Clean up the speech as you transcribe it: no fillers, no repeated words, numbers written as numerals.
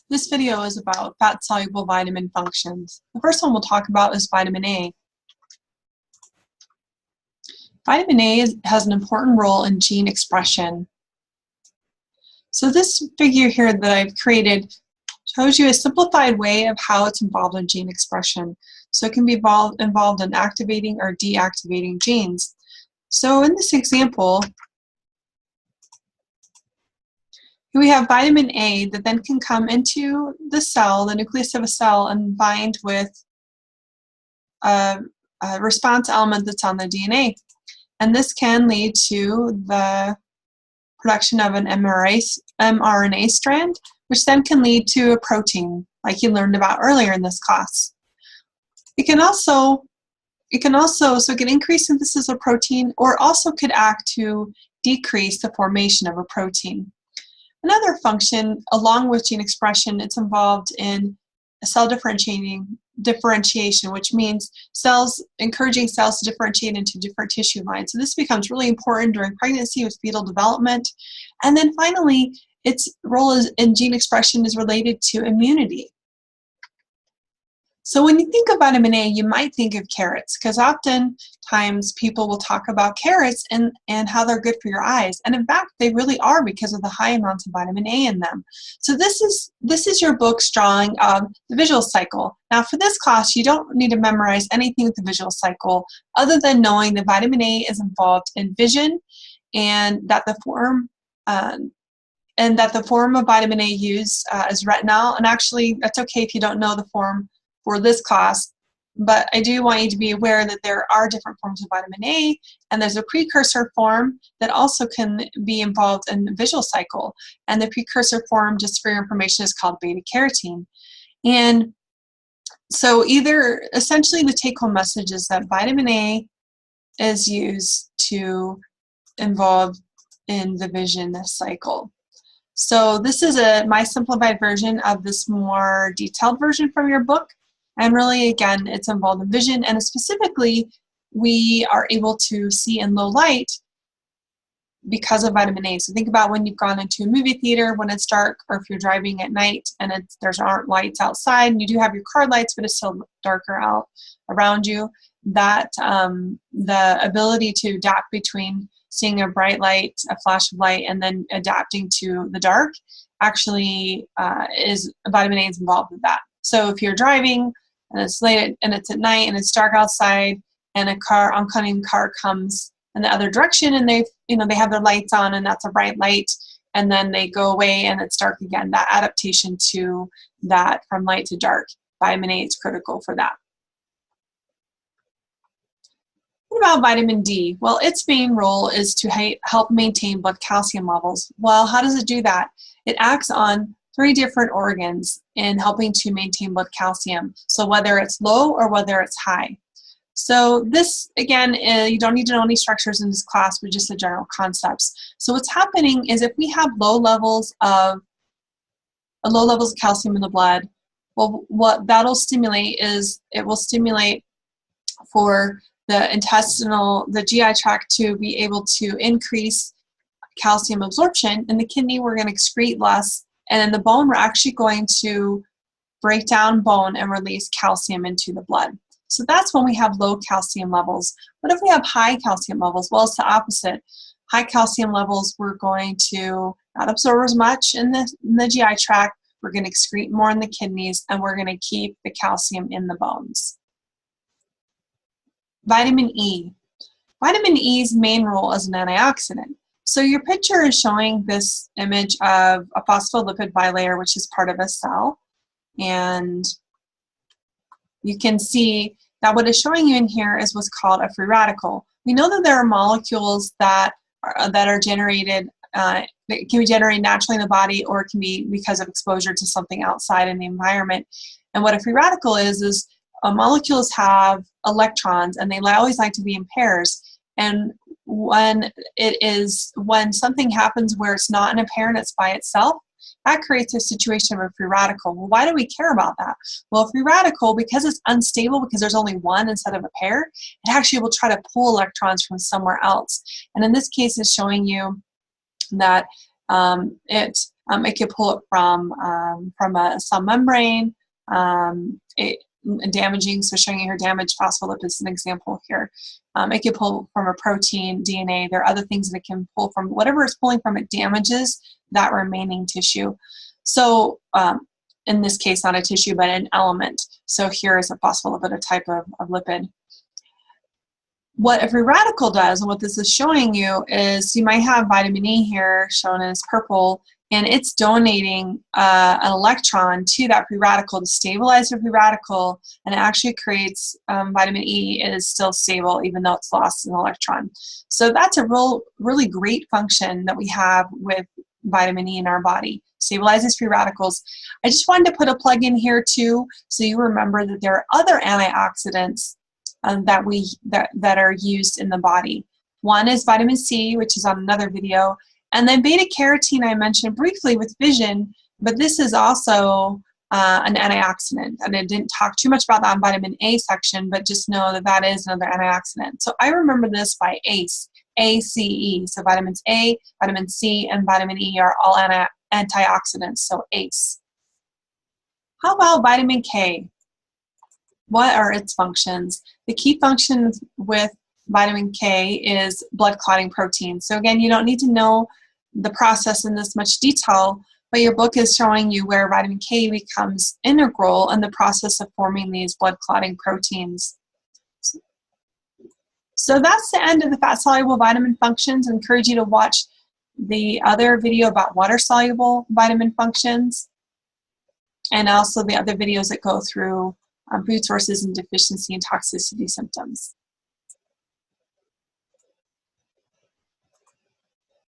This video is about fat-soluble vitamin functions. The first one we'll talk about is vitamin A. Vitamin A has an important role in gene expression. So this figure here that I've created shows you a simplified way of how it's involved in gene expression. So it can be involved in activating or deactivating genes. So in this example, we have vitamin A that then can come into the cell, the nucleus of a cell, and bind with a response element that's on the DNA. And this can lead to the production of an mRNA strand, which then can lead to a protein, like you learned about earlier in this class. It can increase synthesis of protein, or also could act to decrease the formation of a protein. Another function, along with gene expression, it's involved in cell differentiation, which means encouraging cells to differentiate into different tissue lines. So this becomes really important during pregnancy with fetal development. And then finally, its role in gene expression is related to immunity. So when you think of vitamin A, you might think of carrots, because oftentimes people will talk about carrots and how they're good for your eyes. And in fact, they really are, because of the high amounts of vitamin A in them. So this is your book's drawing of the visual cycle. Now for this class, you don't need to memorize anything with the visual cycle other than knowing that vitamin A is involved in vision, and that the form of vitamin A used is retinol. And actually, that's okay if you don't know the form for this class, but I do want you to be aware that there are different forms of vitamin A, and there's a precursor form that also can be involved in the visual cycle. And the precursor form, just for your information, is called beta-carotene. And so essentially the take-home message is that vitamin A is used to involve in the vision cycle. So this is my simplified version of this more detailed version from your book. And really, again, it's involved in vision, and specifically, we are able to see in low light because of vitamin A. So think about when you've gone into a movie theater when it's dark, or if you're driving at night and there aren't lights outside, and you do have your car lights, but it's still darker out around you. That the ability to adapt between seeing a bright light, a flash of light, and then adapting to the dark actually vitamin A is involved with that. So if you're driving and it's late and it's at night and it's dark outside, and oncoming car comes in the other direction, and they have their lights on, and that's a bright light, and then they go away and it's dark again. That adaptation to that from light to dark, vitamin A is critical for that. What about vitamin D? Well, its main role is to help maintain blood calcium levels. Well, how does it do that? It acts on 3 different organs in helping to maintain blood calcium, so whether it's low or whether it's high. So this, again, you don't need to know any structures in this class, but just the general concepts. So what's happening is, if we have low levels of calcium in the blood, well, what that'll stimulate is it will stimulate for the GI tract to be able to increase calcium absorption. In the kidney, we're going to excrete less. And in the bone, we're actually going to break down bone and release calcium into the blood. So that's when we have low calcium levels. What if we have high calcium levels? Well, it's the opposite. High calcium levels, we're going to not absorb as much in the GI tract. We're going to excrete more in the kidneys, and we're going to keep the calcium in the bones. Vitamin E. Vitamin E's main role is an antioxidant. So your picture is showing this image of a phospholipid bilayer, which is part of a cell. And you can see that what it's showing you in here is what's called a free radical. We know that there are molecules that are generated, that can be generated naturally in the body, or it can be because of exposure to something outside in the environment. And what a free radical is molecules have electrons, and they always like to be in pairs. And when something happens where it's not in a pair and it's by itself, that creates a situation of a free radical. Well, why do we care about that? Well, a free radical, because it's unstable, because there's only one instead of a pair, it actually will try to pull electrons from somewhere else. And in this case, it's showing you that it It could pull it from a cell membrane, damaging, so showing you here damaged phospholipids is an example here. It can pull from a protein, DNA. There are other things that it can pull from. Whatever it's pulling from, it damages that remaining tissue. So in this case, not a tissue, but an element. So here is a phospholipid, a type of lipid. What a free radical does, and what this is showing you, is you might have vitamin E here shown as purple, and it's donating an electron to that free radical to stabilize the free radical, and it actually creates vitamin E is still stable even though it's lost an electron. So that's a really great function that we have with vitamin E in our body. Stabilizes free radicals. I just wanted to put a plug in here too, so you remember that there are other antioxidants that are used in the body. One is vitamin C, which is on another video, and then beta carotene I mentioned briefly with vision, but this is also an antioxidant, and I didn't talk too much about that in vitamin A section, but just know that that is another antioxidant. So I remember this by ACE, ACE. So vitamins A, vitamin C, and vitamin E are all antioxidants, so ACE. How about vitamin K? What are its functions? The key function with vitamin K is blood clotting protein. So again, you don't need to know the process in this much detail, but your book is showing you where vitamin K becomes integral in the process of forming these blood clotting proteins. So that's the end of the fat-soluble vitamin functions. I encourage you to watch the other video about water-soluble vitamin functions, and also the other videos that go through food sources and deficiency and toxicity symptoms.